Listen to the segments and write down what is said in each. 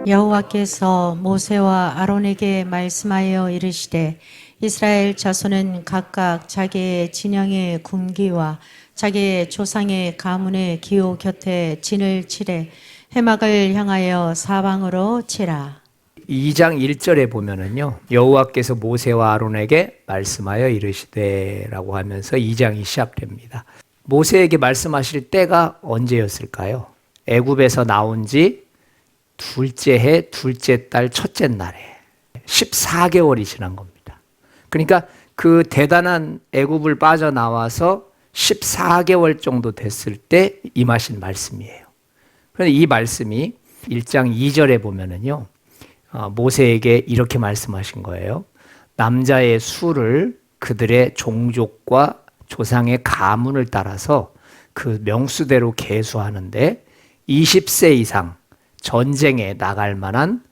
여호와께서 모세와 아론에게 말씀하여 이르시되 이스라엘 자손은 각각 자기의 진영의 군기와 자기의 조상의 가문의 기호 곁에 진을 치되 해막을 향하여 사방으로 치라. 2장 1절에 보면은요, 여호와께서 모세와 아론에게 말씀하여 이르시되라고 하면서 2장이 시작됩니다. 모세에게 말씀하실 때가 언제였을까요? 애굽에서 나온 지 둘째 해, 둘째 달, 첫째 날에 14개월이 지난 겁니다. 그러니까 그 대단한 애굽을 빠져나와서 14개월 정도 됐을 때 임하신 말씀이에요. 그런데 이 말씀이 1장 2절에 보면은요, 모세에게 이렇게 말씀하신 거예요. 남자의 수를 그들의 종족과 조상의 가문을 따라서 그 명수대로 계수하는데 20세 이상 전쟁에 나갈 만한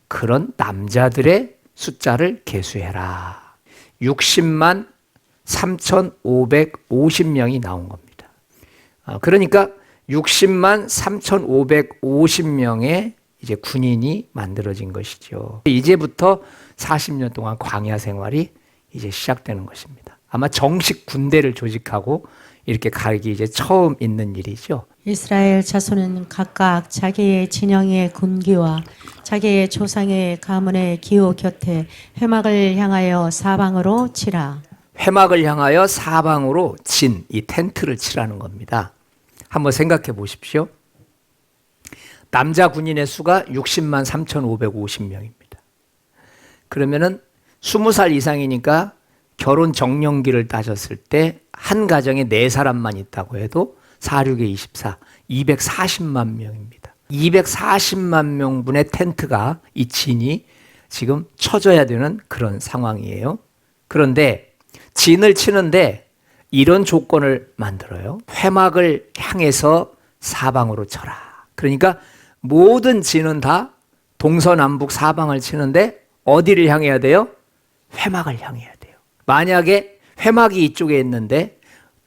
그런 남자들의 숫자를 계수해라. 60만 3,550명이 나온 겁니다. 그러니까 60만 3,550명의 이제 군인이 만들어진 것이죠. 이제부터 40년 동안 광야 생활이 이제 시작되는 것입니다. 아마 정식 군대를 조직하고 이렇게 가기 이제 처음 있는 일이죠. 이스라엘 자손은 각각 자기의 진영의 군기와 자기의 조상의 가문의 기호 곁에 회막을 향하여 사방으로 치라. 회막을 향하여 사방으로 진, 이 텐트를 치라는 겁니다. 한번 생각해 보십시오. 남자 군인의 수가 60만 3,550명입니다. 그러면은 20살 이상이니까 결혼 정년기를 따졌을 때 한 가정에 4사람만 있다고 해도 4, 6에 24, 240만 명입니다. 240만 명분의 텐트가, 이 진이 지금 쳐져야 되는 그런 상황이에요. 그런데 진을 치는데 이런 조건을 만들어요. 회막을 향해서 사방으로 쳐라. 그러니까 모든 진은 다 동서남북 사방을 치는데 어디를 향해야 돼요? 회막을 향해야 돼요. 만약에 회막이 이쪽에 있는데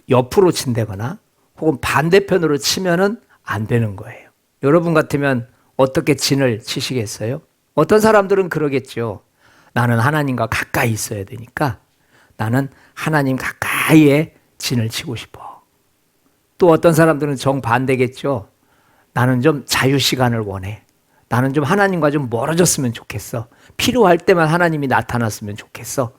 옆으로 친다거나 혹은 반대편으로 치면은 안 되는 거예요. 여러분 같으면 어떻게 진을 치시겠어요? 어떤 사람들은 그러겠죠. 나는 하나님과 가까이 있어야 되니까 나는 하나님 가까이에 진을 치고 싶어. 또 어떤 사람들은 정반대겠죠. 나는 좀 자유시간을 원해. 나는 좀 하나님과 좀 멀어졌으면 좋겠어. 필요할 때만 하나님이 나타났으면 좋겠어.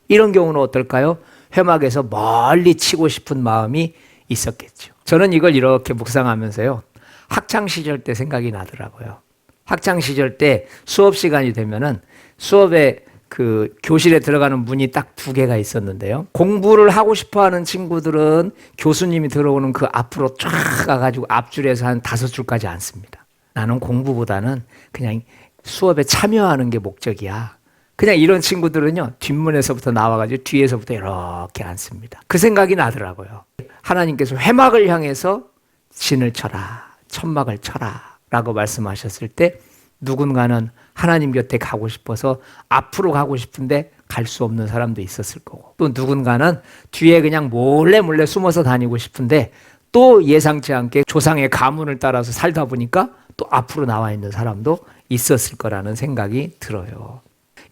이런 경우는 어떨까요? 회막에서 멀리 치고 싶은 마음이 있었겠죠. 저는 이걸 이렇게 묵상하면서요, 학창시절 때 생각이 나더라고요. 학창시절 때 수업 시간이 되면은 수업에 그 교실에 들어가는 문이 딱 2개가 있었는데요. 공부를 하고 싶어 하는 친구들은 교수님이 들어오는 그 앞으로 쫙 가가지고 앞줄에서 한 5줄까지 앉습니다. 나는 공부보다는 그냥 수업에 참여하는 게 목적이야. 그냥 이런 친구들은요, 뒷문에서부터 나와가지고 뒤에서부터 이렇게 앉습니다. 그 생각이 나더라고요. 하나님께서 회막을 향해서 진을 쳐라, 천막을 쳐라 라고 말씀하셨을 때 누군가는 하나님 곁에 가고 싶어서 앞으로 가고 싶은데 갈 수 없는 사람도 있었을 거고, 또 누군가는 뒤에 그냥 몰래 숨어서 다니고 싶은데 또 예상치 않게 조상의 가문을 따라서 살다 보니까 또 앞으로 나와 있는 사람도 있었을 거라는 생각이 들어요.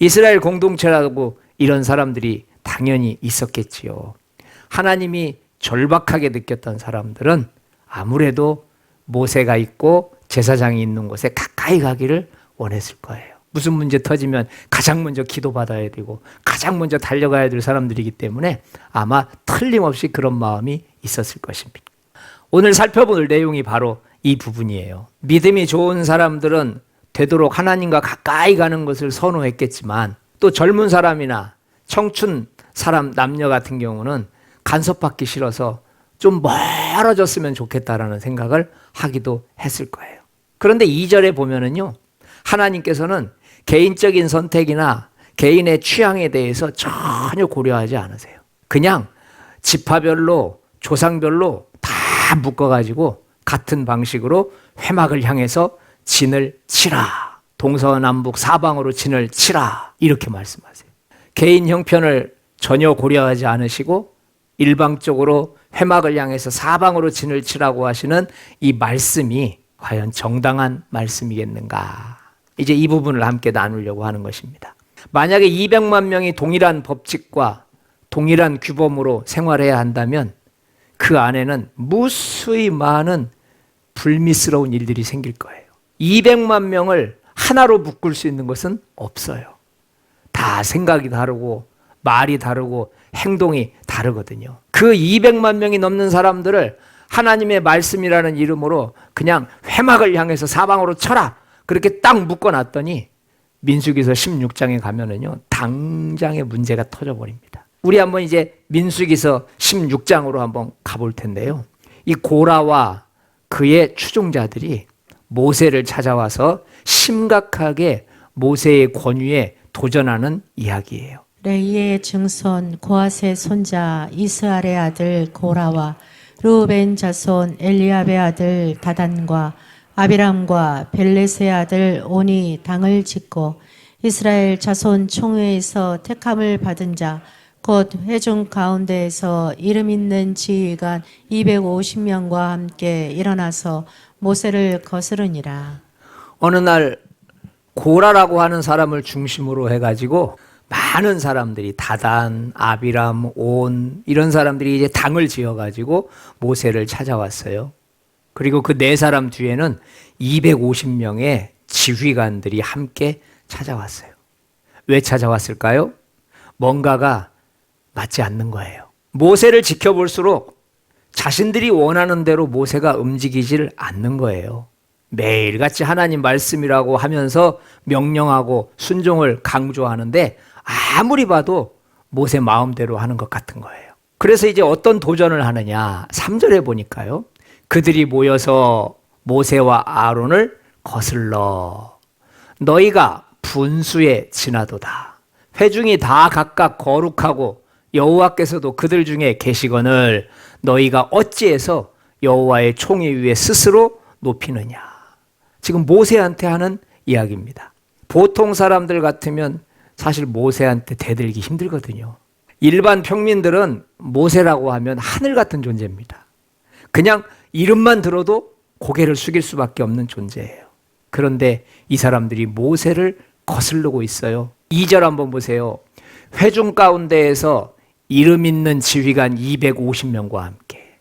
이스라엘 공동체라고 이런 사람들이 당연히 있었겠지요. 하나님이 절박하게 느꼈던 사람들은 아무래도 모세가 있고 제사장이 있는 곳에 가까이 가기를 원했을 거예요. 무슨 문제 터지면 가장 먼저 기도받아야 되고 가장 먼저 달려가야 될 사람들이기 때문에 아마 틀림없이 그런 마음이 있었을 것입니다. 오늘 살펴볼 내용이 바로 이 부분이에요. 믿음이 좋은 사람들은 되도록 하나님과 가까이 가는 것을 선호했겠지만, 또 젊은 사람이나 청춘 사람, 남녀 같은 경우는 간섭받기 싫어서 좀 멀어졌으면 좋겠다라는 생각을 하기도 했을 거예요. 그런데 2절에 보면은요, 하나님께서는 개인적인 선택이나 개인의 취향에 대해서 전혀 고려하지 않으세요. 그냥 지파별로, 조상별로 다 묶어가지고 같은 방식으로 회막을 향해서 진을 치라. 동서남북 사방으로 진을 치라. 이렇게 말씀하세요. 개인 형편을 전혀 고려하지 않으시고 일방적으로 회막을 향해서 사방으로 진을 치라고 하시는 이 말씀이 과연 정당한 말씀이겠는가? 이제 이 부분을 함께 나누려고 하는 것입니다. 만약에 200만 명이 동일한 법칙과 동일한 규범으로 생활해야 한다면 그 안에는 무수히 많은 불미스러운 일들이 생길 거예요. 200만 명을 하나로 묶을 수 있는 것은 없어요. 다 생각이 다르고 말이 다르고 행동이 다르거든요. 그 200만 명이 넘는 사람들을 하나님의 말씀이라는 이름으로 그냥 회막을 향해서 사방으로 쳐라, 그렇게 딱 묶어놨더니 민수기서 16장에 가면은요, 당장의 문제가 터져버립니다. 우리 한번 이제 민수기서 16장으로 한번 가볼 텐데요. 이 고라와 그의 추종자들이 모세를 찾아와서 심각하게 모세의 권위에 도전하는 이야기예요. 레이의 증손 고핫의 손자 이스할의 아들 고라와 르우벤 자손 엘리압의 아들 다단과 아비람과 벨렛의 아들 온이 당을 짓고 이스라엘 자손 총회에서 택함을 받은 자 곧 회중 가운데에서 이름 있는 지휘관 250명과 함께 일어나서 모세를 거스르니라. 어느 날 고라라고 하는 사람을 중심으로 해가지고 많은 사람들이 다단, 아비람, 온 이런 사람들이 이제 당을 지어가지고 모세를 찾아왔어요. 그리고 그 네 사람 뒤에는 250명의 지휘관들이 함께 찾아왔어요. 왜 찾아왔을까요? 뭔가가 맞지 않는 거예요. 모세를 지켜볼수록 자신들이 원하는 대로 모세가 움직이질 않는 거예요. 매일같이 하나님 말씀이라고 하면서 명령하고 순종을 강조하는데 아무리 봐도 모세 마음대로 하는 것 같은 거예요. 그래서 이제 어떤 도전을 하느냐, 3절에 보니까요, 그들이 모여서 모세와 아론을 거슬러 너희가 분수에 지나도다. 회중이 다 각각 거룩하고 여호와께서도 그들 중에 계시거늘 너희가 어찌해서 여호와의 총회 위에 스스로 높이느냐. 지금 모세한테 하는 이야기입니다. 보통 사람들 같으면 사실 모세한테 대들기 힘들거든요. 일반 평민들은 모세라고 하면 하늘 같은 존재입니다. 그냥 이름만 들어도 고개를 숙일 수밖에 없는 존재예요. 그런데 이 사람들이 모세를 거스르고 있어요. 2절 한번 보세요. 회중 가운데에서 이름 있는 지휘관 250명과 함께.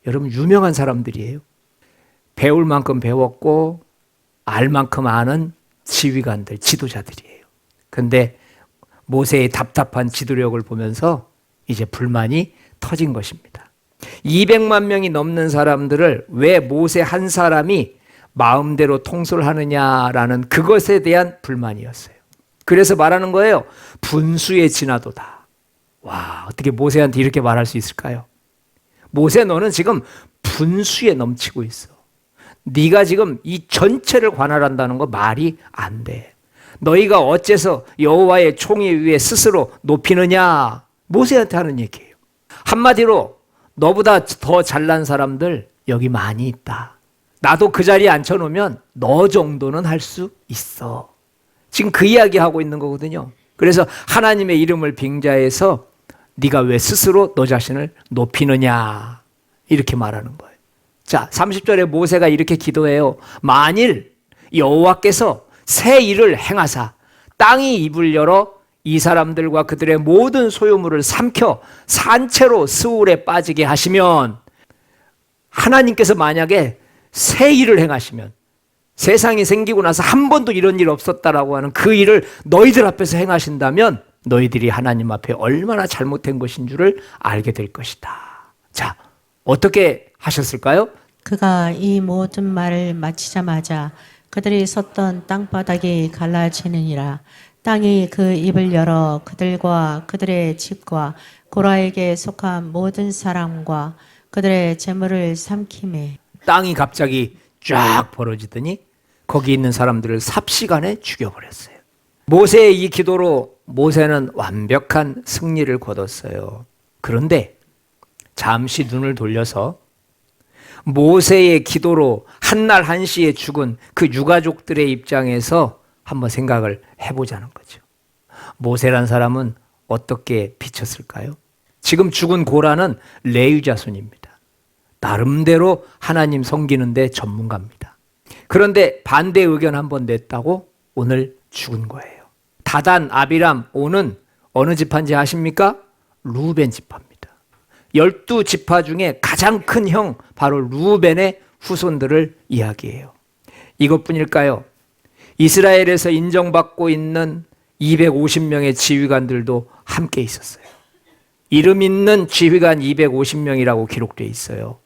여러분, 유명한 사람들이에요. 배울 만큼 배웠고 알 만큼 아는 지휘관들, 지도자들이에요. 근데 모세의 답답한 지도력을 보면서 이제 불만이 터진 것입니다. 200만 명이 넘는 사람들을 왜 모세 한 사람이 마음대로 통솔하느냐라는 그것에 대한 불만이었어요. 그래서 말하는 거예요. 분수에 지나도다. 와, 어떻게 모세한테 이렇게 말할 수 있을까요? 모세, 너는 지금 분수에 넘치고 있어. 네가 지금 이 전체를 관할한다는 거 말이 안 돼. 너희가 어째서 여호와의 총회 위에 스스로 높이느냐. 모세한테 하는 얘기예요. 한마디로 너보다 더 잘난 사람들 여기 많이 있다. 나도 그 자리에 앉혀놓으면 너 정도는 할 수 있어. 지금 그 이야기하고 있는 거거든요. 그래서 하나님의 이름을 빙자해서 네가 왜 스스로 너 자신을 높이느냐 이렇게 말하는 거예요. 자, 30절에 모세가 이렇게 기도해요. 만일 여호와께서 새 일을 행하사 땅이 입을 열어 이 사람들과 그들의 모든 소유물을 삼켜 산채로 스울에 빠지게 하시면, 하나님께서 만약에 새 일을 행하시면, 세상이 생기고 나서 한 번도 이런 일 없었다라고 하는 그 일을 너희들 앞에서 행하신다면 너희들이 하나님 앞에 얼마나 잘못된 것인 줄을 알게 될 것이다. 자, 어떻게 하셨을까요? 그가 이 모든 말을 마치자마자 그들이 섰던 땅바닥이 갈라지느니라. 땅이 그 입을 열어 그들과 그들의 집과 고라에게 속한 모든 사람과 그들의 재물을 삼키매. 땅이 갑자기 쫙 벌어지더니 거기 있는 사람들을 삽시간에 죽여버렸어요. 모세의 이 기도로 모세는 완벽한 승리를 거뒀어요. 그런데 잠시 눈을 돌려서 모세의 기도로 한날 한시에 죽은 그 유가족들의 입장에서 한번 생각을 해보자는 거죠. 모세란 사람은 어떻게 비쳤을까요? 지금 죽은 고라는 레위 자손입니다. 나름대로 하나님 섬기는데 전문가입니다. 그런데 반대 의견 한번 냈다고 오늘 죽은 거예요. 다단, 아비람, 온은 어느 지파인지 아십니까? 루벤 지파입니다. 12지파 중에 가장 큰 형 바로 루벤의 후손들을 이야기해요. 이것뿐일까요? 이스라엘에서 인정받고 있는 250명의 지휘관들도 함께 있었어요. 이름 있는 지휘관 250명이라고 기록되어 있어요.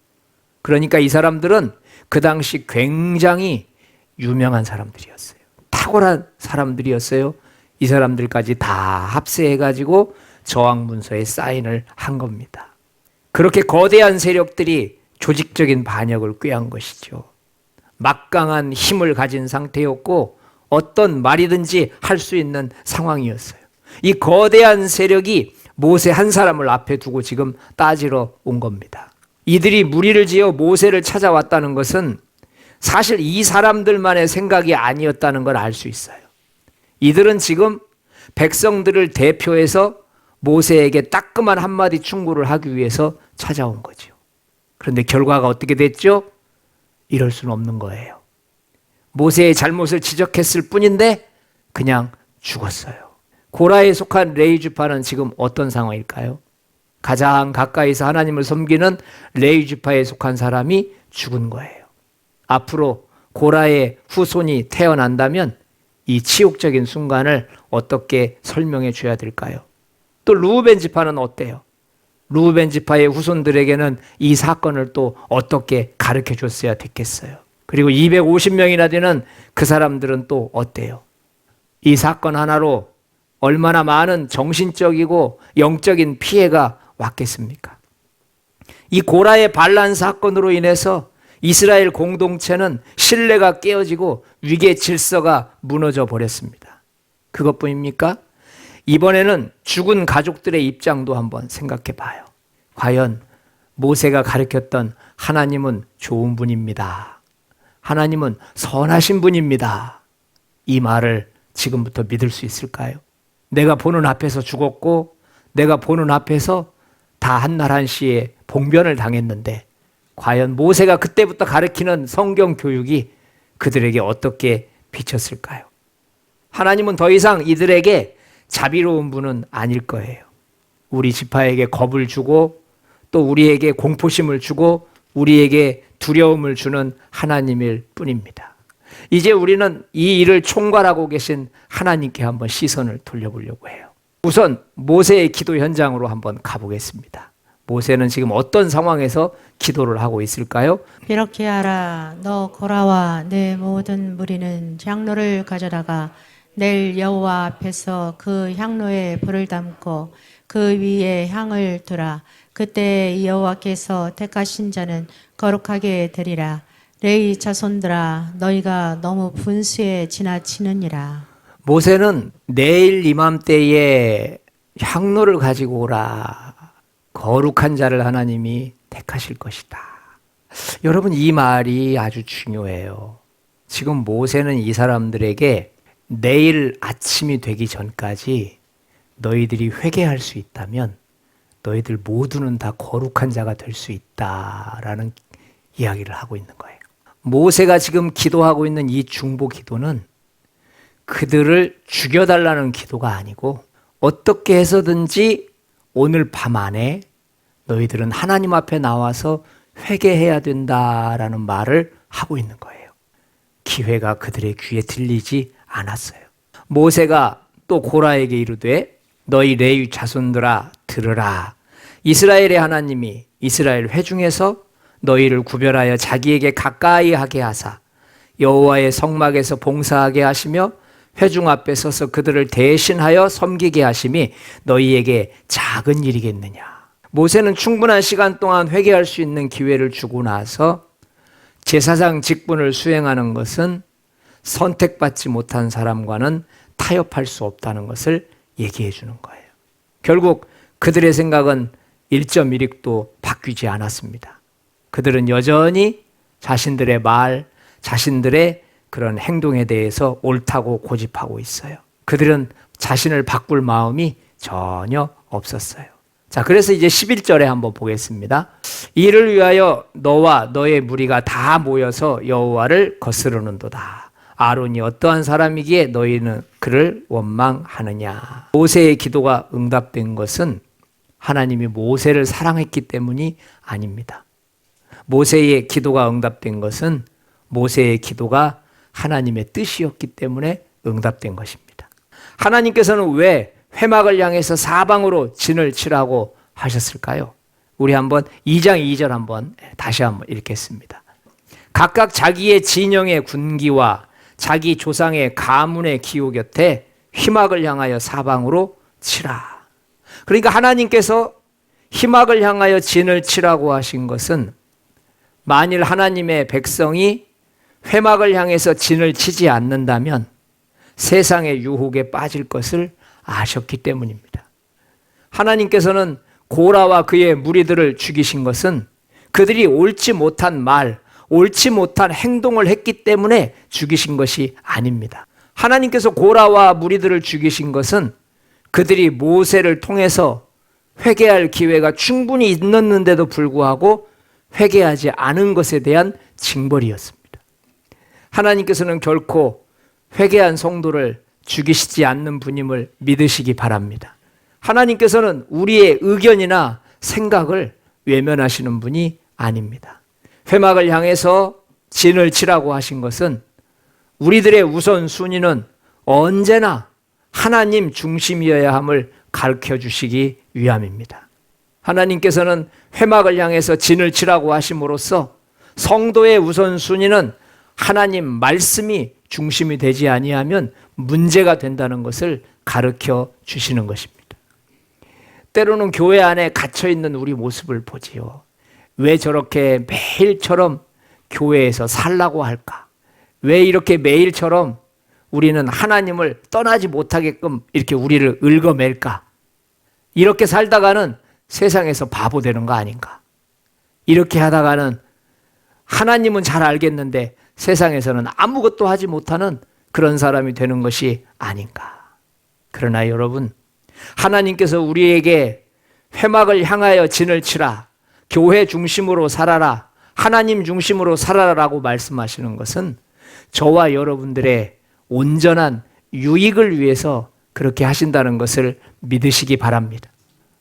그러니까 이 사람들은 그 당시 굉장히 유명한 사람들이었어요. 탁월한 사람들이었어요. 이 사람들까지 다 합세해가지고 저항문서에 사인을 한 겁니다. 그렇게 거대한 세력들이 조직적인 반역을 꾀한 것이죠. 막강한 힘을 가진 상태였고 어떤 말이든지 할 수 있는 상황이었어요. 이 거대한 세력이 모세 한 사람을 앞에 두고 지금 따지러 온 겁니다. 이들이 무리를 지어 모세를 찾아왔다는 것은 사실 이 사람들만의 생각이 아니었다는 걸 알 수 있어요. 이들은 지금 백성들을 대표해서 모세에게 따끔한 한마디 충고를 하기 위해서 찾아온 거죠. 그런데 결과가 어떻게 됐죠? 이럴 수는 없는 거예요. 모세의 잘못을 지적했을 뿐인데 그냥 죽었어요. 고라에 속한 레위 지파는 지금 어떤 상황일까요? 가장 가까이서 하나님을 섬기는 레위 지파에 속한 사람이 죽은 거예요. 앞으로 고라의 후손이 태어난다면 이 치욕적인 순간을 어떻게 설명해 줘야 될까요? 또 루벤 지파는 어때요? 루벤 지파의 후손들에게는 이 사건을 또 어떻게 가르쳐 줬어야 됐겠어요? 그리고 250명이나 되는 그 사람들은 또 어때요? 이 사건 하나로 얼마나 많은 정신적이고 영적인 피해가 왔겠습니까? 이 고라의 반란 사건으로 인해서 이스라엘 공동체는 신뢰가 깨어지고 위계 질서가 무너져 버렸습니다. 그것뿐입니까? 이번에는 죽은 가족들의 입장도 한번 생각해 봐요. 과연 모세가 가르쳤던 하나님은 좋은 분입니다. 하나님은 선하신 분입니다. 이 말을 지금부터 믿을 수 있을까요? 내가 보는 앞에서 죽었고 내가 보는 앞에서 다 한날 한시에 봉변을 당했는데 과연 모세가 그때부터 가르치는 성경 교육이 그들에게 어떻게 비쳤을까요? 하나님은 더 이상 이들에게 자비로운 분은 아닐 거예요. 우리 지파에게 겁을 주고 또 우리에게 공포심을 주고 우리에게 두려움을 주는 하나님일 뿐입니다. 이제 우리는 이 일을 총괄하고 계신 하나님께 한번 시선을 돌려보려고 해요. 우선 모세의 기도 현장으로 한번 가보겠습니다. 모세는 지금 어떤 상황에서 기도를 하고 있을까요? 이렇게 하라. 너 고라와 내 모든 무리는 향로를 가져다가 내일 여호와 앞에서 그 향로에 불을 담고 그 위에 향을 두라. 그때 여호와께서 택하신 자는 거룩하게 되리라. 레위 자손들아, 너희가 너무 분수에 지나치느니라. 모세는 내일 이맘때에 향로를 가지고 오라. 거룩한 자를 하나님이 택하실 것이다. 여러분, 이 말이 아주 중요해요. 지금 모세는 이 사람들에게 내일 아침이 되기 전까지 너희들이 회개할 수 있다면 너희들 모두는 다 거룩한 자가 될 수 있다라는 이야기를 하고 있는 거예요. 모세가 지금 기도하고 있는 이 중보 기도는 그들을 죽여달라는 기도가 아니고 어떻게 해서든지 오늘 밤 안에 너희들은 하나님 앞에 나와서 회개해야 된다라는 말을 하고 있는 거예요. 기회가 그들의 귀에 들리지 않았어요. 모세가 또 고라에게 이르되 너희 레위 자손들아 들으라. 이스라엘의 하나님이 이스라엘 회중에서 너희를 구별하여 자기에게 가까이 하게 하사 여호와의 성막에서 봉사하게 하시며 회중 앞에 서서 그들을 대신하여 섬기게 하심이 너희에게 작은 일이겠느냐. 모세는 충분한 시간 동안 회개할 수 있는 기회를 주고 나서 제사장 직분을 수행하는 것은 선택받지 못한 사람과는 타협할 수 없다는 것을 얘기해 주는 거예요. 결국 그들의 생각은 1.1익도 바뀌지 않았습니다. 그들은 여전히 자신들의 말, 자신들의 그런 행동에 대해서 옳다고 고집하고 있어요. 그들은 자신을 바꿀 마음이 전혀 없었어요. 자, 그래서 이제 11절에 한번 보겠습니다. 이를 위하여 너와 너의 무리가 다 모여서 여호와를 거스르는도다. 아론이 어떠한 사람이기에 너희는 그를 원망하느냐. 모세의 기도가 응답된 것은 하나님이 모세를 사랑했기 때문이 아닙니다. 모세의 기도가 응답된 것은 모세의 기도가 하나님의 뜻이었기 때문에 응답된 것입니다. 하나님께서는 왜 회막을 향해서 사방으로 진을 치라고 하셨을까요? 우리 한번 2장 2절 한번 다시 한번 읽겠습니다. 각각 자기의 진영의 군기와 자기 조상의 가문의 기호 곁에 휘막을 향하여 사방으로 치라. 그러니까 하나님께서 휘막을 향하여 진을 치라고 하신 것은 만일 하나님의 백성이 회막을 향해서 진을 치지 않는다면 세상의 유혹에 빠질 것을 아셨기 때문입니다. 하나님께서는 고라와 그의 무리들을 죽이신 것은 그들이 옳지 못한 말, 옳지 못한 행동을 했기 때문에 죽이신 것이 아닙니다. 하나님께서 고라와 무리들을 죽이신 것은 그들이 모세를 통해서 회개할 기회가 충분히 있었는데도 불구하고 회개하지 않은 것에 대한 징벌이었습니다. 하나님께서는 결코 회개한 성도를 죽이시지 않는 분임을 믿으시기 바랍니다. 하나님께서는 우리의 의견이나 생각을 외면하시는 분이 아닙니다. 회막을 향해서 진을 치라고 하신 것은 우리들의 우선순위는 언제나 하나님 중심이어야 함을 가르쳐 주시기 위함입니다. 하나님께서는 회막을 향해서 진을 치라고 하심으로써 성도의 우선순위는 하나님 말씀이 중심이 되지 아니하면 문제가 된다는 것을 가르쳐 주시는 것입니다. 때로는 교회 안에 갇혀 있는 우리 모습을 보지요. 왜 저렇게 매일처럼 교회에서 살라고 할까? 왜 이렇게 매일처럼 우리는 하나님을 떠나지 못하게끔 이렇게 우리를 긁어맬까? 이렇게 살다가는 세상에서 바보 되는 거 아닌가? 이렇게 하다가는 하나님은 잘 알겠는데 세상에서는 아무것도 하지 못하는 그런 사람이 되는 것이 아닌가? 그러나 여러분, 하나님께서 우리에게 회막을 향하여 진을 치라, 교회 중심으로 살아라, 하나님 중심으로 살아라라고 말씀하시는 것은 저와 여러분들의 온전한 유익을 위해서 그렇게 하신다는 것을 믿으시기 바랍니다.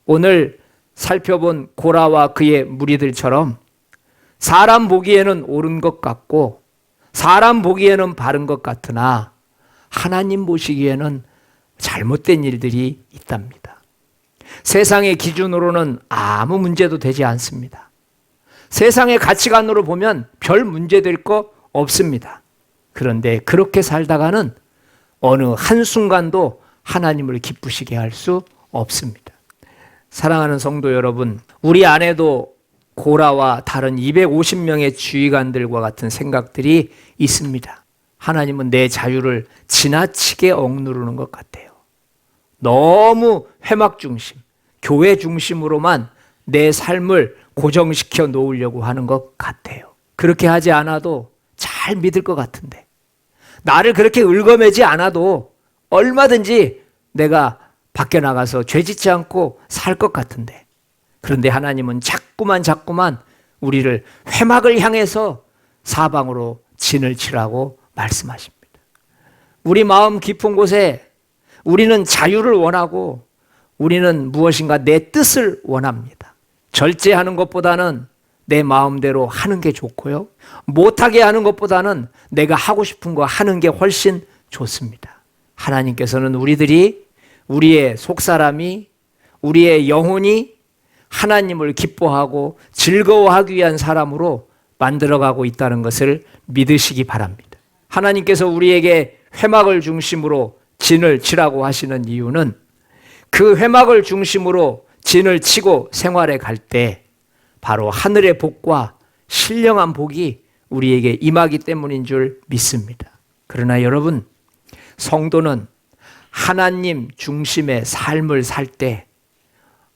오늘 살펴본 고라와 그의 무리들처럼 사람 보기에는 옳은 것 같고 사람 보기에는 바른 것 같으나 하나님 보시기에는 잘못된 일들이 있답니다. 세상의 기준으로는 아무 문제도 되지 않습니다. 세상의 가치관으로 보면 별 문제 될 거 없습니다. 그런데 그렇게 살다가는 어느 한순간도 하나님을 기쁘시게 할 수 없습니다. 사랑하는 성도 여러분, 우리 안에도 고라와 다른 250명의 지휘관들과 같은 생각들이 있습니다. 하나님은 내 자유를 지나치게 억누르는 것 같아요. 너무 회막 중심, 교회 중심으로만 내 삶을 고정시켜 놓으려고 하는 것 같아요. 그렇게 하지 않아도 잘 믿을 것 같은데, 나를 그렇게 긁어매지 않아도 얼마든지 내가 밖에 나가서 죄짓지 않고 살 것 같은데, 그런데 하나님은 자꾸만 우리를 회막을 향해서 사방으로 진을 치라고 말씀하십니다. 우리 마음 깊은 곳에 우리는 자유를 원하고 우리는 무엇인가 내 뜻을 원합니다. 절제하는 것보다는 내 마음대로 하는 게 좋고요, 못하게 하는 것보다는 내가 하고 싶은 거 하는 게 훨씬 좋습니다. 하나님께서는 우리의 속사람이, 우리의 영혼이 하나님을 기뻐하고 즐거워하기 위한 사람으로 만들어가고 있다는 것을 믿으시기 바랍니다. 하나님께서 우리에게 회막을 중심으로 진을 치라고 하시는 이유는 그 회막을 중심으로 진을 치고 생활해 갈 때 바로 하늘의 복과 신령한 복이 우리에게 임하기 때문인 줄 믿습니다. 그러나 여러분, 성도는 하나님 중심의 삶을 살 때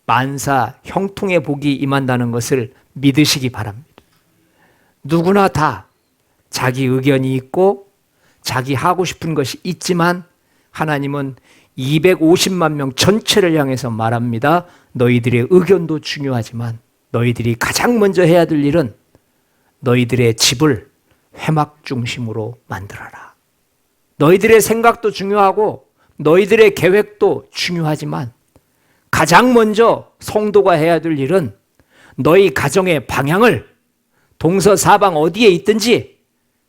만사 형통의 복이 임한다는 것을 믿으시기 바랍니다. 누구나 다 자기 의견이 있고 자기 하고 싶은 것이 있지만 하나님은 250만 명 전체를 향해서 말합니다. 너희들의 의견도 중요하지만 너희들이 가장 먼저 해야 될 일은 너희들의 집을 회막 중심으로 만들어라. 너희들의 생각도 중요하고 너희들의 계획도 중요하지만 가장 먼저 성도가 해야 될 일은 너희 가정의 방향을 동서사방 어디에 있든지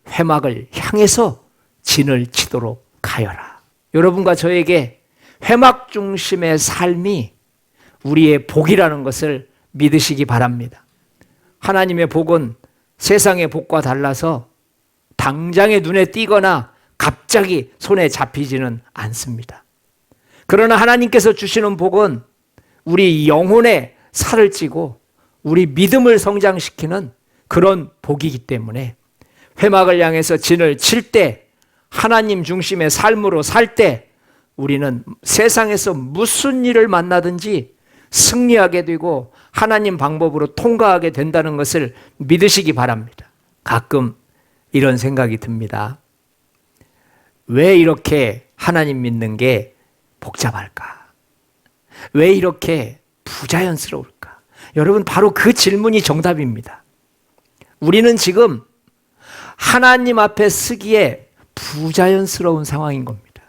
회막을 향해서 진을 치도록 하여라. 여러분과 저에게 회막 중심의 삶이 우리의 복이라는 것을 믿으시기 바랍니다. 하나님의 복은 세상의 복과 달라서 당장에 눈에 띄거나 갑자기 손에 잡히지는 않습니다. 그러나 하나님께서 주시는 복은 우리 영혼에 살을 찌고 우리 믿음을 성장시키는 그런 복이기 때문에 회막을 향해서 진을 칠 때, 하나님 중심의 삶으로 살 때 우리는 세상에서 무슨 일을 만나든지 승리하게 되고 하나님 방법으로 통과하게 된다는 것을 믿으시기 바랍니다. 가끔 이런 생각이 듭니다. 왜 이렇게 하나님 믿는 게 복잡할까? 왜 이렇게 부자연스러울까? 여러분, 바로 그 질문이 정답입니다. 우리는 지금 하나님 앞에 서기에 부자연스러운 상황인 겁니다.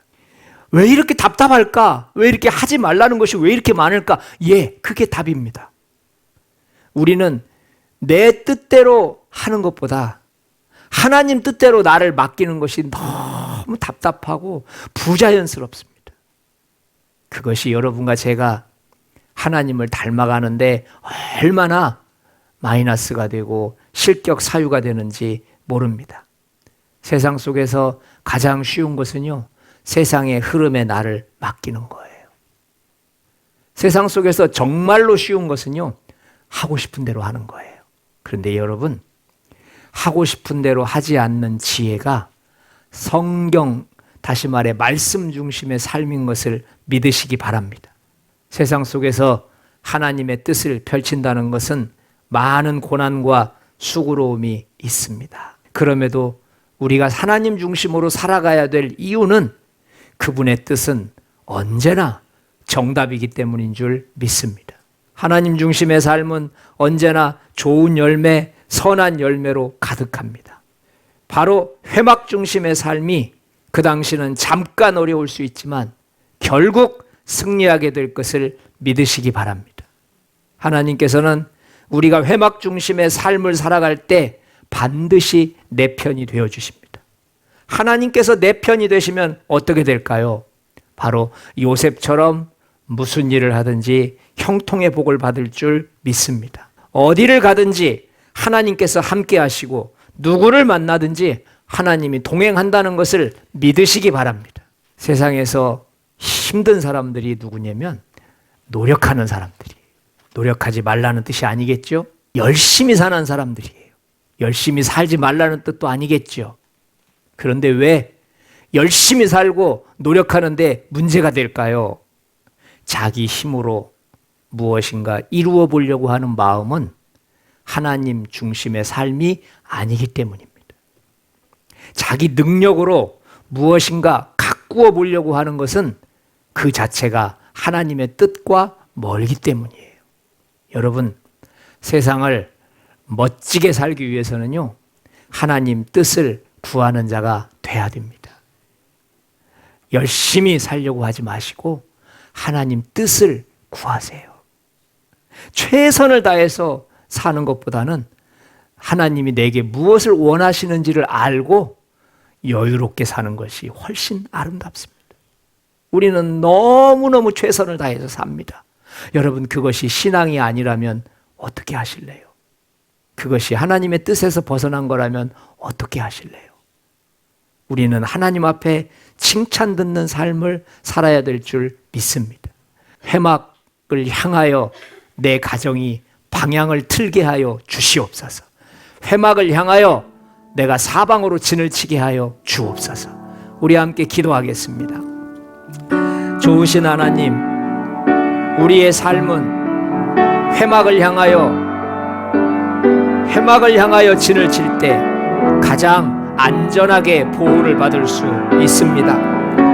왜 이렇게 답답할까? 왜 이렇게 하지 말라는 것이 왜 이렇게 많을까? 예, 그게 답입니다. 우리는 내 뜻대로 하는 것보다 하나님 뜻대로 나를 맡기는 것이 너무 답답하고 부자연스럽습니다. 그것이 여러분과 제가 하나님을 닮아가는데 얼마나 마이너스가 되고 실격 사유가 되는지 모릅니다. 세상 속에서 가장 쉬운 것은요, 세상의 흐름에 나를 맡기는 거예요. 세상 속에서 정말로 쉬운 것은요, 하고 싶은 대로 하는 거예요. 그런데 여러분, 하고 싶은 대로 하지 않는 지혜가 성경, 다시 말해 말씀 중심의 삶인 것을 믿으시기 바랍니다. 세상 속에서 하나님의 뜻을 펼친다는 것은 많은 고난과 수고로움이 있습니다. 그럼에도 우리가 하나님 중심으로 살아가야 될 이유는 그분의 뜻은 언제나 정답이기 때문인 줄 믿습니다. 하나님 중심의 삶은 언제나 좋은 열매, 선한 열매로 가득합니다. 바로 회막 중심의 삶이 그 당시는 잠깐 어려울 수 있지만 결국 승리하게 될 것을 믿으시기 바랍니다. 하나님께서는 우리가 회막 중심의 삶을 살아갈 때 반드시 내 편이 되어 주십니다. 하나님께서 내 편이 되시면 어떻게 될까요? 바로 요셉처럼 무슨 일을 하든지 형통의 복을 받을 줄 믿습니다. 어디를 가든지 하나님께서 함께 하시고 누구를 만나든지 하나님이 동행한다는 것을 믿으시기 바랍니다. 세상에서 힘든 사람들이 누구냐면 노력하는 사람들이에요. 노력하지 말라는 뜻이 아니겠죠? 열심히 사는 사람들이에요. 열심히 살지 말라는 뜻도 아니겠죠? 그런데 왜 열심히 살고 노력하는데 문제가 될까요? 자기 힘으로 무엇인가 이루어 보려고 하는 마음은 하나님 중심의 삶이 아니기 때문입니다. 자기 능력으로 무엇인가 가꾸어 보려고 하는 것은 그 자체가 하나님의 뜻과 멀기 때문이에요. 여러분, 세상을 멋지게 살기 위해서는요, 하나님 뜻을 구하는 자가 돼야 됩니다. 열심히 살려고 하지 마시고 하나님 뜻을 구하세요. 최선을 다해서 사는 것보다는 하나님이 내게 무엇을 원하시는지를 알고 여유롭게 사는 것이 훨씬 아름답습니다. 우리는 너무너무 최선을 다해서 삽니다. 여러분, 그것이 신앙이 아니라면 어떻게 하실래요? 그것이 하나님의 뜻에서 벗어난 거라면 어떻게 하실래요? 우리는 하나님 앞에 칭찬 듣는 삶을 살아야 될 줄 믿습니다. 회막을 향하여 내 가정이 방향을 틀게 하여 주시옵소서. 회막을 향하여 내가 사방으로 진을 치게 하여 주옵소서. 우리 함께 기도하겠습니다. 좋으신 하나님, 우리의 삶은 회막을 향하여 진을 칠 때 가장 안전하게 보호를 받을 수 있습니다.